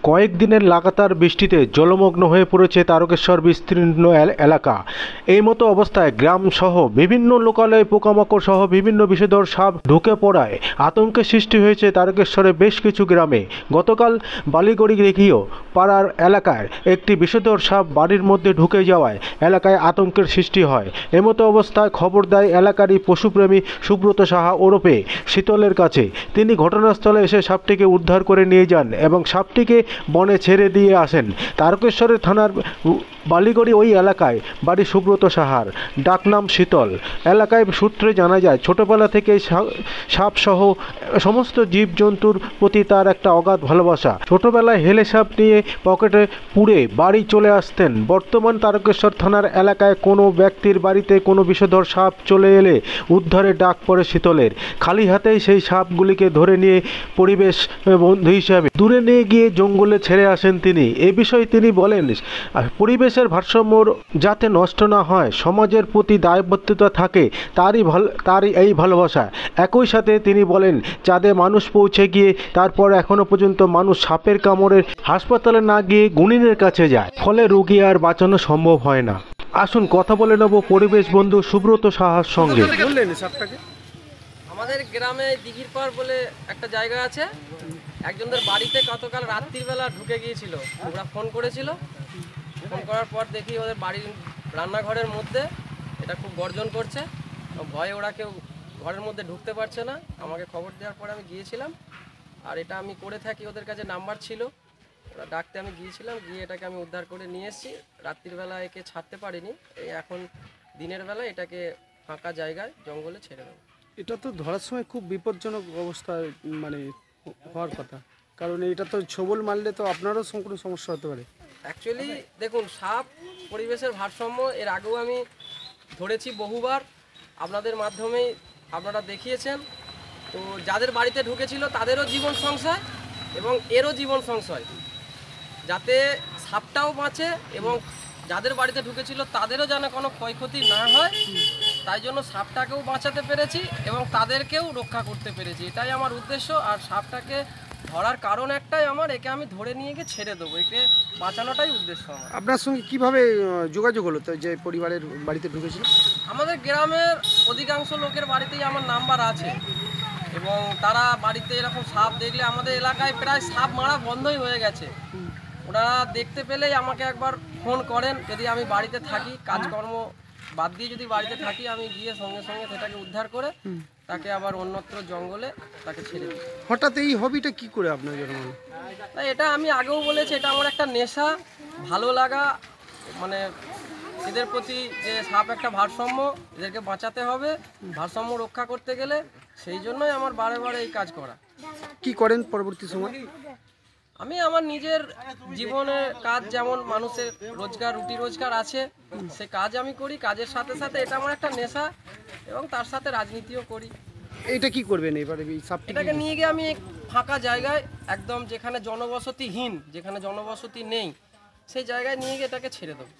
কয়েকদিনের লাগাতার বৃষ্টিতে জলমগ্ন হয়ে পড়েছে তারকেশ্বর বিস্তীর্ণ এলাকা। এই মতো অবস্থায় গ্রাম সহ বিভিন্ন লোকালয়ে পোকামাকড় সহ বিভিন্ন বিষধর সাপ ঢুকে পড়ায় আতঙ্কের সৃষ্টি হয়েছে তারকেশ্বরের বেশ কিছু গ্রামে। গতকাল বালিগড়ি রেঘিও পাড়ার এলাকায় একটি বিষধর সাপ বাড়ির মধ্যে ঢুকে যাওয়ায় এলাকায় আতঙ্কের সৃষ্টি হয়। এমতো অবস্থায় খবর দেয় এলাকারই পশুপ্রেমী সুব্রত সাহা ওরফে শীতলের কাছে। তিনি ঘটনাস্থলে এসে সাপটিকে উদ্ধার করে নিয়ে যান এবং সাপটিকে বনে ছেড়ে দিয়ে আসেন। তারকেশ্বরের থানার বালিগড়ি ওই এলাকায় বাড়ি সুব্রত সাহার, ডাকনাম শীতল। এলাকায় সূত্রে জানা যায় ছোটবেলা থেকেই সাপসহ সমস্ত জীবজন্তুর প্রতি তার একটা অগাধ ভালোবাসা। ছোটবেলায় হেলে সাপ নিয়ে পকেটে পুড়ে বাড়ি চলে আসতেন। বর্তমান তারকেশ্বর থানার এলাকায় কোনো ব্যক্তির বাড়িতে কোনো বিষধর সাপ চলে এলে উদ্ধারে ডাক পড়ে শীতলের। খালি হাতেই সেই সাপগুলিকে ধরে নিয়ে পরিবেশ বন্ধু হিসাবে দূরে নিয়ে গিয়ে জঙ্গলে ছেড়ে আসেন তিনি। এ বিষয়ে তিনি বলেন, পরিবেশের ভারসাম্য যাতে নষ্ট না হয়, সমাজের প্রতি দায়বদ্ধতা থাকে, তারই এই ভালোবাসা। একই সাথে তিনি বলেন, চাঁদে মানুষ পৌঁছে গিয়ে তারপর এখনো পর্যন্ত মানুষ সাপের কামড়ে হাসপাতালে না গিয়ে গুণিনের কাছে যায়, ফলে রোগী আর বাঁচানো সম্ভব হয় না। আসুন কথা বলে নেব পরিবেশ বন্ধু সুব্রত সাহার সঙ্গে। আমাদের গ্রামে দিঘির পাড় বলে একটা জায়গা আছে। একজনদের বাড়িতে গতকাল রাত্রিবেলা ঢুকে গিয়েছিল। ওরা ফোন করেছিল। ফোন করার পর দেখি ওদের বাড়ির রান্নাঘরের মধ্যে এটা খুব গর্জন করছে। ভয়ে ওরা কেউ ঘরের মধ্যে ঢুকতে পারছে না। আমাকে খবর দেওয়ার পর আমি গিয়েছিলাম। আর এটা আমি করে থাকি, ওদের কাছে নাম্বার ছিল, ওরা ডাকতে আমি গিয়েছিলাম। গিয়ে এটাকে আমি উদ্ধার করে নিয়ে এসেছি। রাত্রিবেলা একে ছাড়তে পারিনি। এই এখন দিনের বেলা এটাকে ফাঁকা জায়গায় জঙ্গলে ছেড়ে দেবো। এটা তো ধরার সময় খুব বিপজ্জনক অবস্থায় মানে হওয়ার কথা, কারণ এটা তো ছোবল মারলে তো আপনারও কোনো সমস্যা হতে পারে। অ্যাকচুয়ালি দেখুন, সাপ পরিবেশের ভারসাম্য এর আগেও আমি ধরেছি বহুবার, আপনাদের মাধ্যমেই আপনারা দেখিয়েছেন। তো যাদের বাড়িতে ঢুকেছিল তাদেরও জীবন সংশয় এবং এরও জীবন সংশয়, যাতে সাপটাও বাঁচে এবং যাদের বাড়িতে ঢুকেছিল তাদেরও যেন কোনো ক্ষয়ক্ষতি না হয়, তাই জন্য সাপটাকেও বাঁচাতে পেরেছি এবং তাদেরকেও রক্ষা করতে পেরেছি। এটাই আমার উদ্দেশ্য। আর সাপটাকে ধরার কারণ একটাই, আমার একে আমি ধরে নিয়ে গিয়ে ছেড়ে দেবো, একে বাঁচানোটাই উদ্দেশ্য আমার। আপনার সঙ্গে কিভাবে যোগাযোগ হলো তো যে পরিবারের বাড়িতে ঢুকেছিল? আমাদের গ্রামের অধিকাংশ লোকের বাড়িতেই আমার নাম্বার আছে এবং তারা বাড়িতে এরকম সাপ দেখলে, আমাদের এলাকায় প্রায় সাপ মারা বন্ধই হয়ে গেছে। ওরা দেখতে পেলেই আমাকে একবার ফোন করেন। যদি আমি বাড়িতে থাকি, কাজকর্ম বাদ দিয়ে যদি বাড়িতে থাকি, আমি গিয়ে সঙ্গে সঙ্গে সেটাকে উদ্ধার করে তাকে আবার অন্যত্র জঙ্গলে তাকে ছেড়ে দিই। হঠাৎ এই হবিটা কি করে আপনার জন্য? তাই এটা আমি আগেও বলেছি, এটা আমার একটা নেশা, ভালো লাগা। মানে এদের প্রতি যে সাপ একটা ভারসাম্য, এদেরকে বাঁচাতে হবে, ভারসাম্য রক্ষা করতে গেলে, সেই জন্যই আমার বারে বারে এই কাজ করা। কি করেন পরবর্তী সময়? আমি আমার নিজের জীবনের কাজ, যেমন মানুষের রোজগার, রুটি রোজগার আছে, সে কাজ আমি করি। কাজের সাথে সাথে এটা আমার একটা নেশা এবং তার সাথে রাজনীতিও করি। এটা কি করবেন এবারে? এটাকে নিয়ে গিয়ে আমি ফাঁকা জায়গায়, একদম যেখানে জনবসতিহীন, যেখানে জনবসতি নেই, সেই জায়গায় নিয়ে গিয়ে এটাকে ছেড়ে দেবো।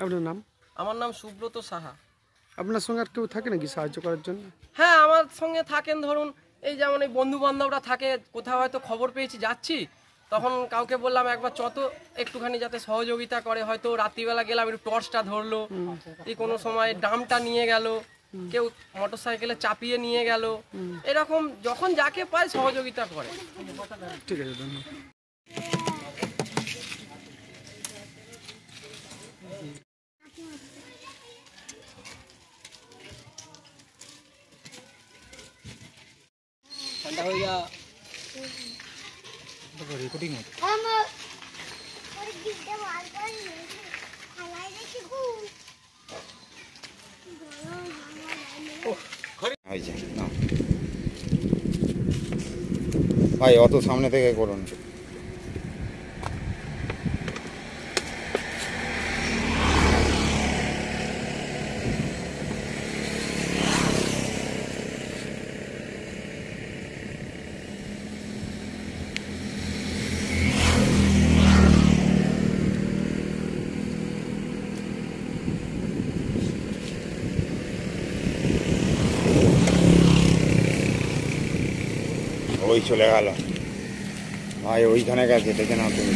আপনার নাম? আমার নাম সুব্রত সাহা। আপনার সঙ্গে আর কেউ থাকে নাকি সাহায্য করার জন্য? হ্যাঁ, আমার সঙ্গে থাকেন, ধরুন এই যেমন এই বন্ধু বান্ধবরা থাকে, কোথাও হয়তো খবর পেয়েছি যাচ্ছি, তখন কাউকে বললাম একবার চত একটুখানি যাতে সহযোগিতা করে। হয়তো রাত্রিবেলা গেলাম, একটু টর্চটা ধরলো, এই কোনো সময় ডামটা নিয়ে গেল, কেউ মোটর সাইকেলে চাপিয়ে নিয়ে গেল, এরকম যখন যাকে পায় সহযোগিতা করে। ঠিক আছে, ধন্যবাদ। ঠান্ডা হয়ে যা। রেকর্ডিং ভাই অত সামনে থেকে করুন। ওই চলে গেল। ভাই ওইখানে গেছে দেখে না তুমি